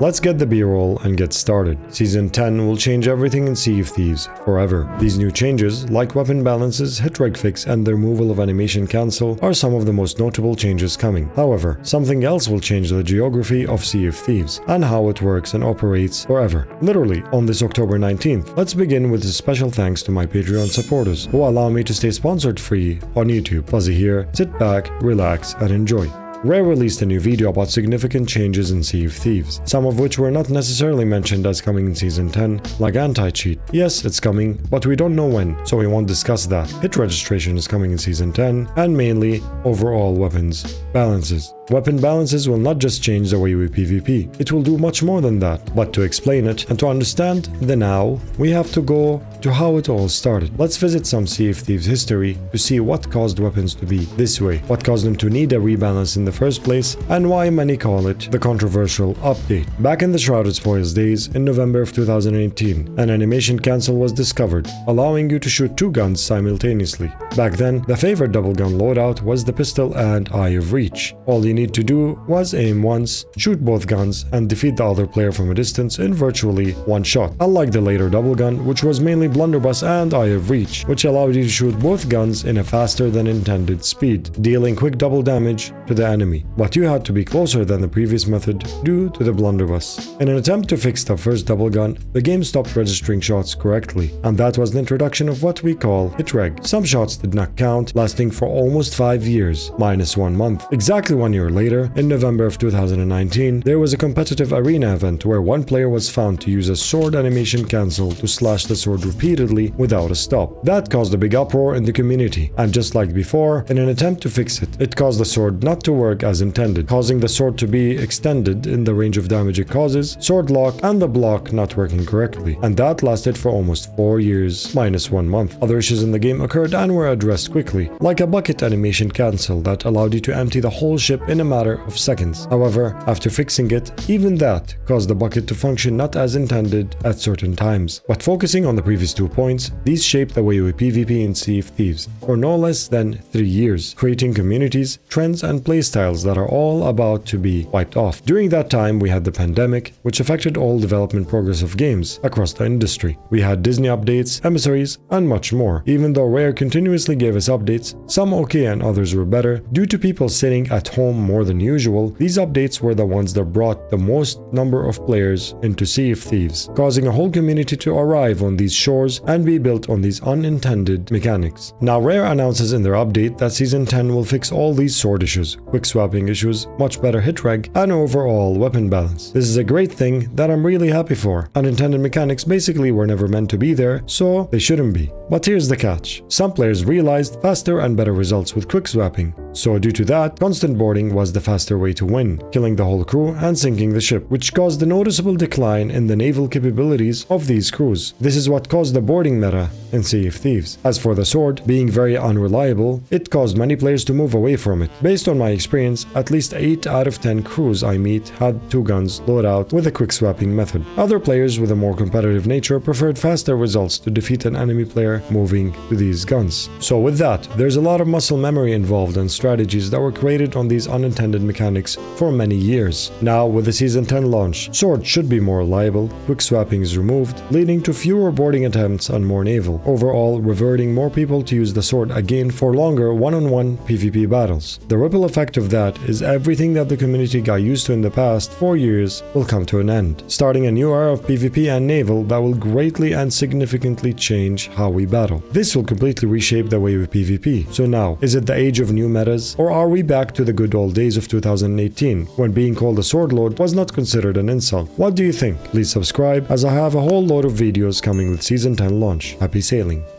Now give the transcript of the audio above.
Let's get the B-roll and get started. Season 10 will change everything in Sea of Thieves forever. These new changes, like weapon balances, hit reg fix, and the removal of animation cancel, are some of the most notable changes coming. However, something else will change the geography of Sea of Thieves and how it works and operates forever. Literally, on this October 19th, let's begin with a special thanks to my Patreon supporters who allow me to stay sponsored free on YouTube. Phuzzy here, sit back, relax, and enjoy. Rare released a new video about significant changes in Sea of Thieves, some of which were not necessarily mentioned as coming in Season 10, like anti-cheat. Yes, it's coming, but we don't know when, so we won't discuss that. Hit registration is coming in Season 10, and mainly, overall weapons balances. Weapon balances will not just change the way we PvP, it will do much more than that. But to explain it, and to understand the now, we have to go to how it all started. Let's visit some Sea of Thieves history to see what caused weapons to be this way, what caused them to need a rebalance in the first place, and why many call it the controversial update. Back in the Shrouded Spoils days, in November of 2018, an animation cancel was discovered, allowing you to shoot two guns simultaneously. Back then, the favorite double gun loadout was the pistol and Eye of Reach. All you need to do was aim once, shoot both guns, and defeat the other player from a distance in virtually one shot. Unlike the later double gun, which was mainly blunderbuss and Eye of Reach, which allowed you to shoot both guns in a faster than intended speed, dealing quick double damage to the enemy. But you had to be closer than the previous method due to the blunderbuss. In an attempt to fix the first double gun, the game stopped registering shots correctly, and that was the introduction of what we call hit reg. Some shots did not count, lasting for almost 5 years, minus 1 month. Exactly 1 year later, in November of 2019, there was a competitive arena event where one player was found to use a sword animation cancel to slash the sword repeatedly without a stop. That caused a big uproar in the community, and just like before, in an attempt to fix it, it caused the sword not to work as intended, causing the sword to be extended in the range of damage it causes, sword lock, and the block not working correctly. And that lasted for almost 4 years, minus 1 month. Other issues in the game occurred and were addressed quickly, like a bucket animation cancel that allowed you to empty the whole ship in a matter of seconds. However, after fixing it, even that caused the bucket to function not as intended at certain times. But focusing on the previous 2 points, these shaped the way we PvP in Sea of Thieves for no less than 3 years, creating communities, trends, and playstyles that are all about to be wiped off. During that time, we had the pandemic, which affected all development progress of games across the industry. We had Disney updates, emissaries, and much more. Even though Rare continuously gave us updates, some okay and others were better, due to people sitting at home more than usual, these updates were the ones that brought the most number of players into Sea of Thieves, causing a whole community to arrive on these shores and be built on these unintended mechanics. Now, Rare announces in their update that Season 10 will fix all these sword issues, quick swapping issues, much better hit reg, and overall weapon balance. This is a great thing that I'm really happy for. Unintended mechanics basically were never meant to be there, so they shouldn't be. But here's the catch. Some players realized faster and better results with quick swapping. So due to that, constant boarding was the faster way to win, killing the whole crew and sinking the ship, which caused a noticeable decline in the naval capabilities of these crews. This is what caused the boarding meta in Sea of Thieves. As for the sword being very unreliable, it caused many players to move away from it. Based on my experience, at least 8 out of 10 crews I meet had 2 guns loadout with a quick swapping method. Other players with a more competitive nature preferred faster results to defeat an enemy player moving to these guns. So with that, there's a lot of muscle memory involved and strategies that were created on these unintended mechanics for many years. Now, with the Season 10 launch, sword should be more reliable, quick swapping is removed, leading to fewer boarding attempts and more naval, overall reverting more people to use the sword again for longer one-on-one PvP battles. The ripple effect of that is everything that the community got used to in the past 4 years will come to an end, starting a new era of PvP and naval that will greatly and significantly change how we battle. This will completely reshape the way we PvP. So now, is it the age of new metas, or are we back to the good old days of 2018, when being called a sword lord was not considered an insult? What do you think? Please subscribe, as I have a whole load of videos coming with Season 10 launch. Happy sailing!